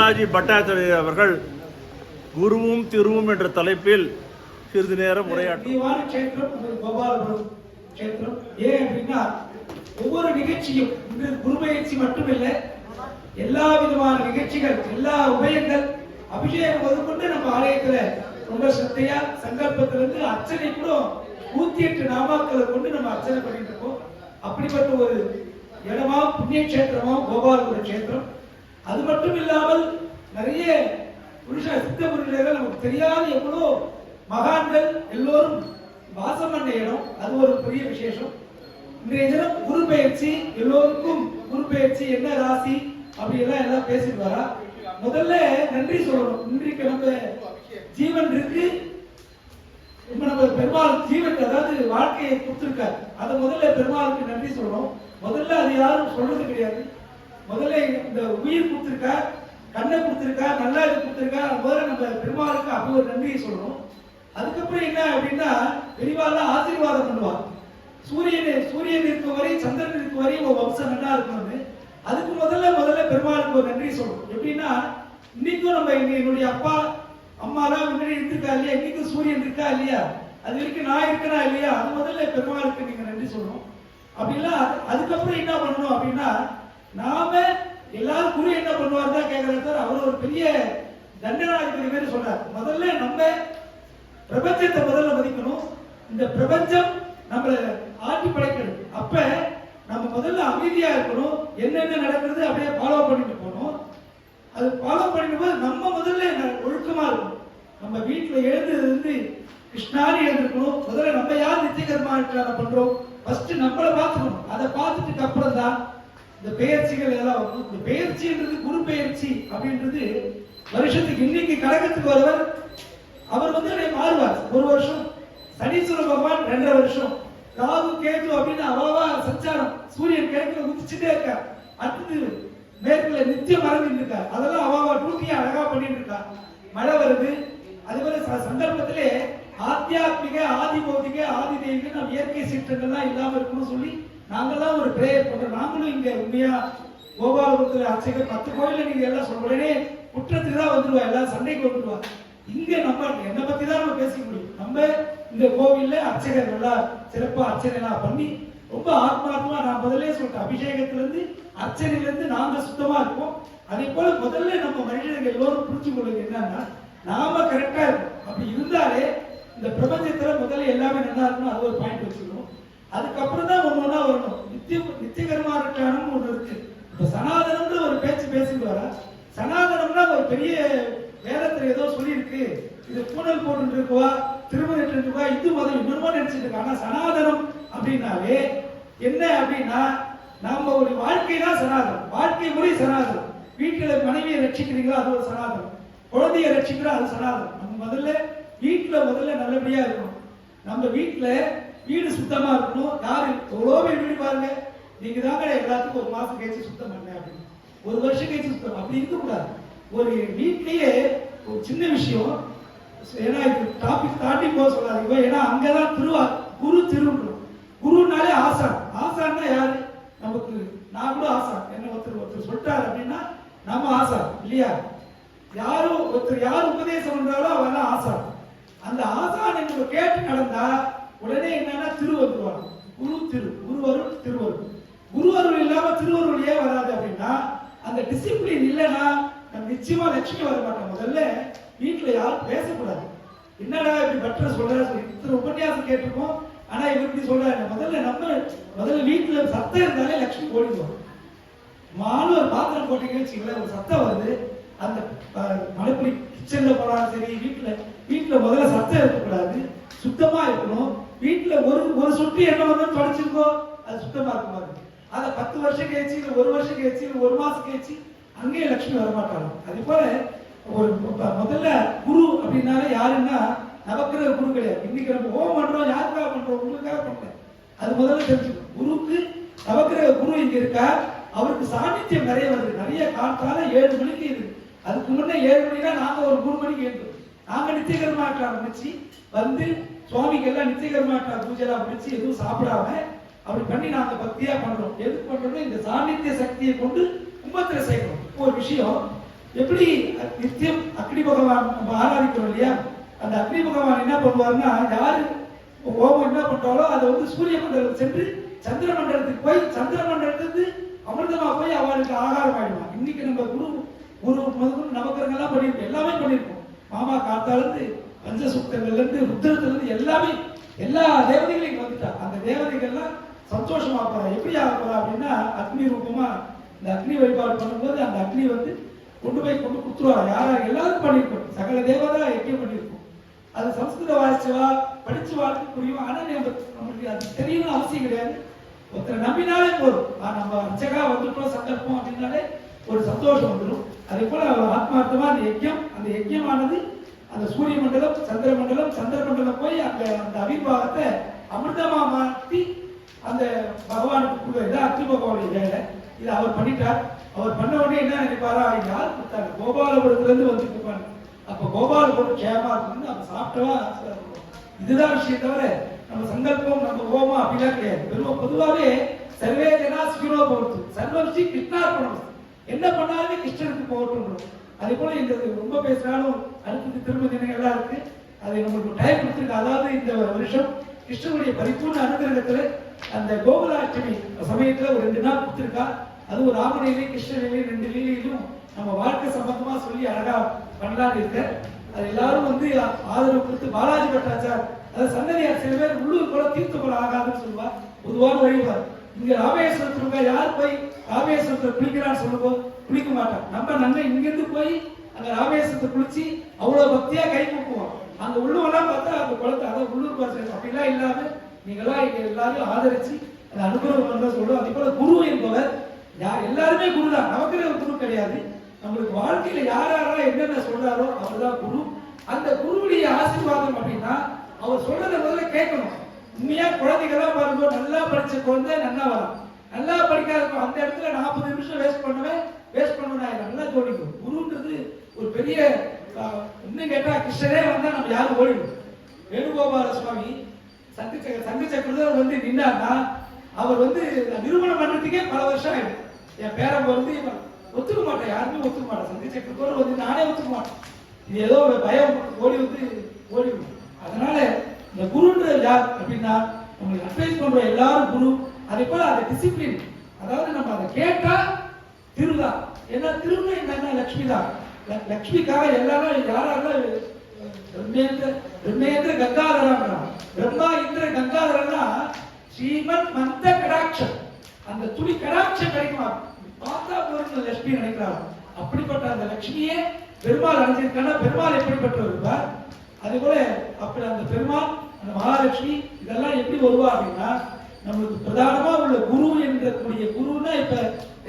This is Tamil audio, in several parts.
பாலாஜி பட்டாச்சாரிய அவர்கள் குருவும் திருவும் என்ற தலைப்பில் சிறிது நேரம் உரையாற்றுவார். ஏன் அப்படின்னா ஒவ்வொரு நிகழ்ச்சியும் குருபெயர்ச்சி மட்டுமில்ல, எல்லா விதமான நிகழ்ச்சிகள், எல்லா உபயங்கள், அபிஷேகம் முதற்கொண்டு நம்ம ஆலயத்துல ரொம்ப சத்தையா சங்கல்பத்திலிருந்து அர்ச்சனை கூட 108 நாமாக்களை கொண்டு நம்ம அர்ச்சனை பண்ணிட்டு இருக்கோம். அப்படிப்பட்ட ஒரு இடமா புண்ணிய கஷேத்திரமா கோபாலபுரம் கஷேத்திரம். அது மட்டும் இல்லாமல் நிறைய புருஷ சித்த புருஷர்கள் நமக்கு தெரியாத எவ்வளோ மகான்கள் எல்லோரும் வாசம் பண்ண இடம். அது ஒரு பெரிய விசேஷம். இன்றைய தினம் குரு பெயர்ச்சி, எல்லோருக்கும் குரு பெயர்ச்சி என்ன ராசி அப்படி எல்லாம் பேசிட்டு வரா. முதல்ல நன்றி சொல்லணும். இன்றைக்கு நம்ம ஜீவன் இருக்கு, நம்ம பெருமாள் ஜீவன் அதாவது வாழ்க்கையை கொடுத்திருக்காரு. அதை முதல்ல பெருமாளுக்கு நன்றி சொல்லணும். முதல்ல அது யாரும் சொல்றது கிடையாது. முதல்ல இந்த உயிர் கொடுத்திருக்கா, கண்ணை கொடுத்திருக்கா, நல்லா இது கொடுத்திருக்கா, முதல்ல நம்ம பெருமாளுக்கு அப்படி ஒரு நன்றியை சொல்லணும். அதுக்கப்புறம் என்ன அப்படின்னா பெரியவாள் ஆசீர்வாதம் பண்ணுவாங்க. சூரியன் இருக்கும் வரை, சந்திரன் இருக்கும் வரை ஒரு வம்சம் நல்லா இருக்கணும்னு. அதுக்கு முதல்ல பெருமாளுக்கு ஒரு நன்றி சொல்லணும். எப்படின்னா இன்னைக்கும் நம்ம என்னுடைய அப்பா அம்மாலாம் முன்னாடி இருந்திருக்கா இல்லையா, இன்னைக்கும் சூரியன் இருக்கா இல்லையா, அது வரைக்கும் நான் இருக்கிறா இல்லையா, அது முதல்ல பெருமாளுக்கு நீங்க நன்றி சொல்லணும். அப்படிலாம் அதுக்கப்புறம் என்ன பண்ணணும் அப்படின்னா நாம எல்லாரும் குரு என்ன பண்ணுவார் தான் கேட்கறாரு. அவர் ஒரு பெரிய தண்டனாதிபதி மாதிரி சொல்றாரு. முதல்ல நம்ம பிரபஞ்சத்தை முதல்ல மதிக்கணும். இந்த பிரபஞ்சம் நம்மள ஆட்டி படைக்கணும். அப்ப நம்ம முதல்ல அமைதியா இருக்கணும். என்னென்ன நடக்கிறது அப்படியே ஃபாலோ பண்ணிட்டு போகணும். அது ஃபாலோ பண்ணும்போது நம்ம முதல்ல ஒழுக்கமா இருக்கணும். நம்ம வீட்டுல எழுந்து கிருஷ்ணாரி எழுந்திருக்கணும். முதல்ல நம்ம யார் நித்தியகர்மா பண்றோம் ஃபர்ஸ்ட் நம்மளை பார்த்துக்கணும். அதை பார்த்துட்டு அப்புறம் தான் இந்த பெயர்ச்சிகள் எல்லாம் வரும். இந்த பெயர்ச்சின்றது குரு பெயர்ச்சி அப்படின்றது வருஷத்துக்கு இன்னைக்கு கடகத்துக்கு வருவர். அவர் மாறுவார். ஒரு வருஷம் சனீஸ்வர பகவான் 2.5 வருஷம், ராகு கேது அப்படின்னு அவாவா சஞ்சாரம். சூரியன் கிழக்குல உதிச்சுட்டே இருக்கா, அடுத்தது மேற்குல நித்தியம் மறந்துட்டு இருக்கா. அதெல்லாம் அவாவா டூட்டியா அழகா பண்ணிட்டு இருக்கா. மழை வருது. அதுபோல சந்தர்ப்பத்திலே ஆத்தியாத்மிக, ஆதி பௌதிக, ஆதி தெய்வீக நம்ம இயற்கை சீற்றங்கள்லாம் இல்லாம இருக்கணும்னு சொல்லி நாங்கெல்லாம் ஒரு பிரேயர் பண்றோம். நாங்களும் இங்க உண்மையா கோபாலபுரத்துல அர்ச்சகர் 10 கோயில நீங்க எல்லாம் சொல்ற உடனே குற்றத்துக்கு தான் வந்துருவா, எல்லாம் சண்டைக்கு வந்துருவா. இங்க நம்ம என்னை பத்தி தான் நம்ம பேசிக்க முடியும். நம்ம இந்த கோவில்ல அர்ச்சகர் நல்லா சிறப்பா அர்ச்சனை எல்லாம் பண்ணி ரொம்ப ஆத்மாத்மா, நான் முதல்ல சொல்றேன், அபிஷேகத்துல இருந்து அர்ச்சனையில இருந்து நாங்க சுத்தமா இருப்போம். அதே போல முதல்ல நம்ம மனிதர்கள் எல்லோரும் புரிஞ்சு கொள்ளுங்க என்னன்னா நாம கரெக்டா இருக்கும். அப்படி இருந்தாலே இந்த பிரபஞ்சத்துல முதல்ல எல்லாமே நல்லா இருக்கணும். அது ஒரு பாயிண்ட் வச்சுக்கணும். அதுக்கப்புறம் தான் ஒண்ணு வரணும். நித்தியகர்மா இருக்கானு ஒண்ணு இருக்கு. இப்ப சனாதனம்ன்ற ஒரு பேச்சு பேசிட்டு வர, சனாதனம்னா ஒரு பெரிய வேதத்துல ஏதோ சொல்லி இருக்கு, இது பூனல் போட்டு இருக்குவா, திருமணம் இருக்குவா, இந்து மதம் இன்னொரு நினைச்சிட்டு இருக்காங்க. ஆனா சனாதனம் அப்படின்னாலே என்ன அப்படின்னா நாம ஒரு வாழ்க்கை தான் சனாதனம், வாழ்க்கை முறை சனாதனம். வீட்டுல மனைவியை ரட்சிக்கிறீங்களா அது ஒரு சனாதனம், குழந்தைய ரட்சிக்கிறோம் அது சனாதனம். நம்ம முதல்ல வீட்டுல நல்லபடியா இருக்கணும். நம்ம வீட்டுல வீடு சுத்தமா இருக்கணும். யாரு எவ்வளோ வீடு பாருங்க, நீங்க தாங்க எல்லாத்துக்கும் 1 மாசம் கழிச்சு சுத்தம் பண்ண அப்படின்னு, 1 வருஷம் கழிச்சு சுத்தம் அப்படி இருக்கக்கூடாது. ஒரு வீட்லயே ஒரு சின்ன விஷயம், ஏன்னா இது டாபிக் தாண்டி போக சொல்லாதீங்க. ஏன்னா அங்கதான் குரு திருன்றோம். குருனாலே ஆசான். ஆசான்னா யாரு? நமக்கு நான் கூட ஆசான். என்ன ஒருத்தர் சொல்லிட்டாரு அப்படின்னா நம்ம ஆசான் இல்லையா? ஒருத்தர் யார் உபதேசம் பண்றாரோ அவன் ஆசான். அந்த ஆசான் நம்ம கேட்டு நடந்தா உடனே என்னன்னா திருவருவாங்க. குருவருள் திருவருள். குருவருள் இல்லாம திருவருள் ஏன் வராது அப்படின்னா அந்த டிசிப்ளின் இல்லைன்னா நம்ம நிச்சயமா லட்சுமி வர மாட்டோம். முதல்ல வீட்டுல யாரும் பேசக்கூடாது. என்னடா இப்படி பட்டர் சொல்ற சொல்லி இத்தனை உபன்யாசம் கேட்டிருக்கோம், ஆனா இவர் இப்படி சொல்றாரு. முதல்ல வீட்டுல சத்தம் இருந்தாலே லட்சுமி ஓடிடுவோம். மாலும் ஒரு பாத்திரம் போட்டீங்கன்னு வச்சுக்கல, ஒரு சத்தம் வருது. அந்த மலைப்படி கிச்சன்ல போனாலும் சரி, வீட்டுல முதல்ல சத்தம் இருக்கக்கூடாது, சுத்தமா இருக்கணும். வீட்டுல ஒரு சொட்டு என்ன வந்து தொடச்சிருக்கோ அது சுத்தமா இருக்குமா. அதை 10 வருஷம் கழிச்சு, இல்லை 1 வருஷம் கழிச்சு, இல்லை 1 மாசம் கழிச்சு அங்கேயே லட்சுமி வரமாட்டாங்க. அதே போல ஒரு முதல்ல குரு அப்படின்னாலே யாருன்னா நவக்கிரக குரு கிடையாது. இன்னைக்கு நம்ம ஹோமம் பண்றோம், யாருக்காக பண்றோம்? உங்களுக்காக பண்றேன். அது முதல்ல தெரிஞ்சுக்கணும். குருக்கு நவக்கிரக குரு இங்க இருக்கா, அவருக்கு சாநித்தியம் நிறைய வருது. நிறைய காலத்தால 7 மணிக்கு இருக்கு. அதுக்கு முன்னே 7 மணினா நாங்க ஒரு 3 மணிக்கு எழுந்தோம். நாங்க நித்தியகர்மாட்ட ஆரம்பிச்சு வந்து சுவாமிக்கு எல்லாம் நித்தியகர்மாட்ட பூஜைலாம் முடிச்சு எதுவும் சாப்பிடாம அப்படி பண்ணி நாங்க பக்தியா பண்றோம். எதுக்கு பண்றோம்? இந்த சாநித்திய சக்தியை கொண்டு கும்பத்துல செய்யணும். ஒரு விஷயம், எப்படி நித்தியம் அக்னி பகவான் நம்ம ஆராதிக்கிறோம் இல்லையா, அந்த அக்னி பகவான் என்ன பண்ணுவாருன்னா, யாரு ஹோமம் என்ன பண்றாலோ அதை வந்து சூரிய மண்டலம் சென்று சந்திர மண்டலத்துக்கு போய் சந்திர மண்டலத்துக்கு அமிர்தமா போய் அவளுக்கு ஆகாரம் ஆயிடுவான். இன்னைக்கு நம்ம குரு முதல் நவக்கிரகங்கள்லாம் பண்ணியிருக்கோம், எல்லாமே பண்ணியிருக்கோம். மாமா காத்தாலிருந்து பஞ்சசுக்தங்கள்ல இருந்து ருத்ரத்துல இருந்து எல்லாமே எல்லா தேவதைகளும் இங்க வந்துட்டா. அந்த தேவதைகள்லாம் சந்தோஷமா போறா. எப்படி ஆக போறா அப்படின்னா, அக்னி ரூபமா இந்த அக்னி வழிபாடு பண்ணும்போது அந்த அக்னி வந்து கொண்டு கொடுத்துருவாங்க. யாரா எல்லாரும் பண்ணியிருக்கோம், சகல தேவதா யஜ்யம் பண்ணியிருக்கோம். அது சம்ஸ்கிருத வாசிச்சவா படிச்சு வாழ்க்கை புரியும். ஆனா நம்மளுக்கு அது தெரியணும்னு அவசியம் கிடையாது. ஒருத்தர் நம்பினாலே போதும். நம்ம அர்ச்சகா வந்துட்டோம் சங்கல்பம் அப்படின்னாலே ஒரு சந்தோஷம் வந்துடும். அதே போல ஆத்மார்த்தமா அந்த யஜ்யமானது அந்த சூரிய மண்டலம் சந்திர மண்டலம் போய் அந்த அபிர்வாகத்தை அமிர்தமா மாற்றி அந்த பகவானுக்கு கொடுக்குறது அக்னி பகவானுடைய வேலை. இதை அவர் பண்ணிட்டார். அவர் பண்ண உடனே என்ன நினைப்பாரா, யார் கொடுத்தாங்க, கோபாலபுரத்துல இருந்து வந்துட்டு இருப்பாங்க. அப்ப கோபாலபுரம் கேமா இருந்து நம்ம சாப்பிட்டவா. இதுதான் விஷயம், தவிர நம்ம சங்கல்பம் நம்ம ஹோமம் அப்படிலாம் கிடையாது. பொதுவாகவே சர்வே ஜனா சுகினோ பவந்து, சர்வ விஷயம் கிருஷ்ணார்ப்பணம், என்ன பண்ணாலுமே கிருஷ்ணனுக்கு போகட்டும். அதே போல இந்த ரொம்ப பேசினாலும் அடுத்தது திரும்ப தினங்கள்லாம் இருக்கு. அதை நம்மளுக்கு டைம் கொடுத்துருக்கு. அதாவது இந்த வருஷம் கிருஷ்ணனுடைய பரிபூர்ண அனுகிரகத்துல அந்த கோகுலாஷ்டமி சமயத்துல ஒரு 2 நாள் கொடுத்துருக்கா. அது ஒரு ராமலீலை கிருஷ்ணலீலை 2 லீலையிலும் நம்ம வாழ்க்கை சம்பந்தமா சொல்லி அழகா பண்ணலான்னு இருக்க. அது எல்லாரும் வந்து ஆதரவு கொடுத்து பாலாஜி பட்டாச்சார் அதாவது சந்ததியார் சில பேர் உள்ளூர் போல தீர்த்து போல ஆகாதுன்னு சொல்லுவா. பொதுவான வழிபாடு. இங்க ராமேஸ்வரத்துக்கு யார் போய் ராமேஸ்வரத்துல குளிக்கிறான்னு சொல்லுவோம், குளிக்க மாட்டான். நம்ம நன்மை இங்கிருந்து போய் அந்த ராமேஸ்வரத்தை குளிச்சு அவ்வளவு பக்தியா கை கூப்புவோம். அங்க உள்ளூர்லாம் பார்த்தா அந்த குளத்தை அதாவது உள்ளூர் பாசம் அப்படிலாம் இல்லாம நீங்களாம் இங்க எல்லாரும் ஆதரிச்சு அந்த அனுபவம் பண்ண சொல்லுவோம். அதே போல குரு என்பவர் எல்லாருமே குரு தான், நமக்கு குரு கிடையாது. நம்மளுக்கு வாழ்க்கையில யாரெல்லாம் என்னென்ன சொல்றாரோ அவர்தான் குரு. அந்த குருவுடைய ஆசீர்வாதம் அப்படின்னா அவர் சொல்றதை முதல்ல கேட்கணும். உண்மையா குழந்தைகள்லாம் பாருங்க, நல்லா படிச்ச குழந்தை நல்லா வரும், நல்லா படிக்காத அந்த இடத்துல 40 நிமிஷம் வேஸ்ட் பண்ணுவேன் நல்லா தோணிக்கும். குருன்றது ஒரு பெரிய இன்னும் கேட்டா கிருஷ்ணரே வந்தா நம்ம யாரும் ஓடிடும். வேணுகோபால சுவாமி சங்கு சக்கரத்தில் வந்து நின்னார்னா அவர் வந்து நிரூபணம் பண்றதுக்கே பல வருஷம் ஆயிடும். என் பேரன் வந்து ஒத்துக்க மாட்டேன், யாருமே ஒத்துக்க மாட்டேன். சங்கு சக்கரத்தோடு வந்து நானே ஒத்துக்க மாட்டேன். இது ஏதோ ஒரு பயம் ஓடிடும். அதனால இந்த குருன்றது யார் அப்படின்னா உங்களுக்கு அட்வைஸ் பண்ற எல்லாரும் குரு. அதே போல அந்த டிசிப்ளின், அதாவது நம்ம அதை கேட்டா திருதான். ஏன்னா திரும்ப என்னன்னா லட்சுமி தான். லட்சுமிக்காக எல்லாரும் யாரெல்லாம் பிரம்மேந்திர கங்காதரன், பிரம்மா இந்திர கங்காதரன்னா ஸ்ரீமன் மந்த கடாட்சம், அந்த துளி கடாட்சம் கிடைக்குமா பார்த்தா போறது லட்சுமி நினைக்கிறாங்க. அப்படிப்பட்ட அந்த லட்சுமியே பெருமாள் அடைஞ்சிருக்கான. பெருமாள் எப்படிப்பட்டவர் இருப்பார், அதே போல அப்படி அந்த பெருமாள் அந்த மகாலட்சுமி இதெல்லாம் எப்படி வருவா அப்படின்னா நம்மளுக்கு பிரதானமா உள்ள குரு என்கூடிய குருன்னா இப்ப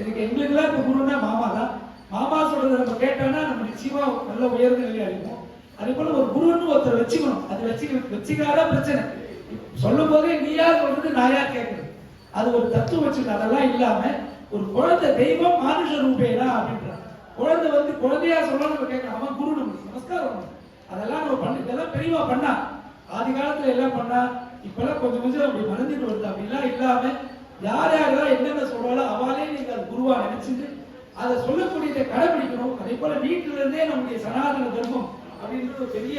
எங்களுக்கெல்லாம் இப்ப குருன்னா மாமா தான். மாமா சொல்றதை நம்ம கேட்டோம்னா நம்ம நிச்சயமா நல்ல உயர்ந்த நிலையா இருக்கும். அதே போல ஒரு குருன்னு ஒருத்தர் வச்சுக்கணும். அது வச்சுக்காத பிரச்சனை. சொல்லும் போதே நீயா சொல்றது நான் யார் கேட்கறது, அது ஒரு தத்துவம் வச்சுக்கணும். அதெல்லாம் இல்லாம ஒரு குழந்தை தெய்வம் மானுஷ ரூபேனா அப்படின்றான். குழந்தை வந்து குழந்தையா சொல்லணும் நம்ம கேட்கணும். அவன் குரு நமக்கு நமஸ்காரம். அதெல்லாம் நம்ம பண்ண இதெல்லாம் பெரியவா பண்ணா, ஆதி காலத்துல எல்லாம் பண்ணா. இப்பெல்லாம் கொஞ்சம் அப்படி மறந்துட்டு வருது. அப்படிலாம் இல்லாம யார் யாரெல்லாம் என்னென்ன சொல்றாளோ அவளே நீங்க அது குருவா நினைச்சுட்டு அதை சொல்லக்கூடியதை கடைபிடிக்கணும். அதே போல வீட்டுல இருந்தே நம்முடைய சனாதன தர்மம் அப்படின்றது ஒரு பெரிய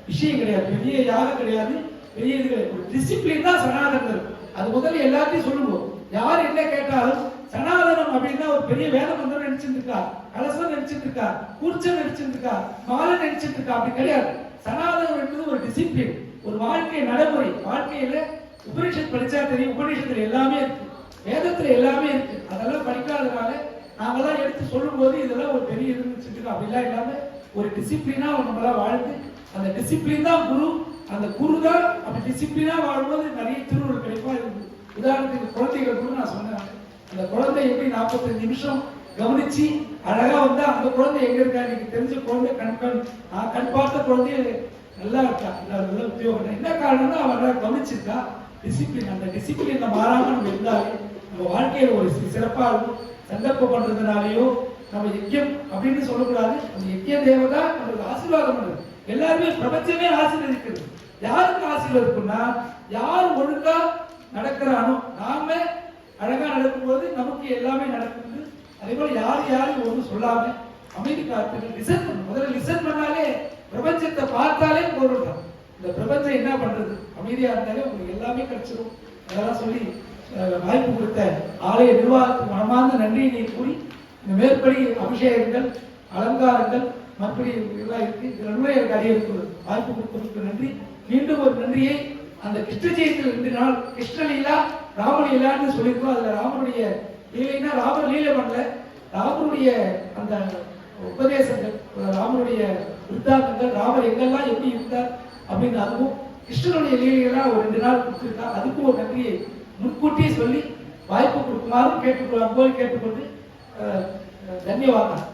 விஷயம் கிடையாது, பெரிய யாகம் கிடையாது, பெரிய இது கிடையாது. ஒரு டிசிப்ளின் தான் சனாதன தர்மம். அது முதல்ல எல்லாத்தையும் சொல்லுவோம். யார் என்ன கேட்டாலும் சனாதனம் அப்படின்னா ஒரு பெரிய வேத மந்திரம் நினைச்சிட்டு இருக்கா, கலசம் நினைச்சிட்டு இருக்கா, கூர்ச்சம் நினைச்சிட்டு இருக்கா, மாலை நினைச்சிட்டு இருக்கா, அப்படி கிடையாது. சனாதனம் என்பது ஒரு டிசிப்ளின், ஒரு வாழ்க்கை நடைமுறை. வாழ்க்கையில உபனிஷத் படிச்சா தெரியும், உபனிஷத்துல எல்லாமே இருக்கு, வேதத்துல எல்லாமே இருக்கு. அதெல்லாம் படிக்காதனால நாங்கெல்லாம் எடுத்து சொல்லும் போது இதெல்லாம் ஒரு பெரிய இது நினைச்சிட்டு அப்படிலாம் இல்லாம ஒரு டிசிப்ளினா நம்மளாம் வாழ்ந்து அந்த டிசிப்ளின் தான் குரு. அந்த குரு தான் அப்படி டிசிப்ளினா வாழும்போது நிறைய திருவுருள் கிடைக்கும். உதாரணத்துக்கு குழந்தைகள் கூட நான் சொன்னேன். அந்த குழந்தை எப்படி 45 நிமிஷம் கவனிச்சு அழகா வந்தா அந்த குழந்தை எங்க இருக்கா, எனக்கு தெரிஞ்ச குழந்தை கண் பார்த்த குழந்தைய நல்லா இருக்கா, நல்லா உத்தியோகம். என்ன காரணம்னா அவன் கவனிச்சிருக்கா. டிசிப்ளின், அந்த டிசிப்ளின்ல மாறாம நம்ம இருந்தாலே நம்ம வாழ்க்கையில ஒரு சிறப்பா இருக்கும். சந்தர்ப்பம் பண்றதுனாலயோ நம்ம யஜ்யம் அப்படின்னு சொல்லக்கூடாது. அந்த யஜ்ய தேவதா நம்மளுக்கு ஆசீர்வாதம் பண்றது. எல்லாருமே பிரபஞ்சமே ஆசீர்வதிக்கிறது. யாருக்கு ஆசீர்வதிக்கும்னா யார் ஒழுங்கா நடக்கிறானோ, நாம அழகா நடக்கும்போது நமக்கு எல்லாமே நடக்குது. அதே போல யாரையும் ஒன்றும் சொல்லாம அமைதி காத்து லிசன் பண்ணணும். முதல்ல லிசன் பண்ணாலே பிரபஞ்சத்தை பார்த்தாலே பொருள் தான். இந்த பிரபஞ்சம் என்ன பண்றது, அமைதியா இருந்தாலே உங்களுக்கு எல்லாமே கிடைச்சிடும். அதெல்லாம் சொல்லி வாய்ப்பு கொடுத்த ஆலய நிர்வாகத்துக்கு மனமார்ந்த நன்றியினை கூறி இந்த மேற்படி அபிஷேகங்கள் அலங்காரங்கள் மறுபடி எல்லாம் இருக்கு. இதெல்லாம் எனக்கு அடியெடுத்து வாய்ப்பு கொடுத்ததுக்கு நன்றி. மீண்டும் ஒரு நன்றியை அந்த கிருஷ்ண ஜெயந்தியில் 2 நாள் கிருஷ்ணலீலா ராமலீலான்னு சொல்லியிருக்கோம். அதுல ராமனுடைய லீலைன்னா ராமர் லீலை பண்ணல, ராமனுடைய அந்த உபதேசங்கள், ராமனுடைய விருத்தாந்தங்கள், ராமர் எங்கெல்லாம் எப்படி இருந்தார் அப்படின்னு அதுவும் கிருஷ்ணனுடைய லீலைகள்லாம் ஒரு 2 நாள் கொடுத்துருக்கார். அதுக்கும் ஒரு நன்றியை முன்கூட்டியே சொல்லி வாய்ப்பு கொடுக்குமாறு கேட்டுக்கொண்டு தன்யவாதம்.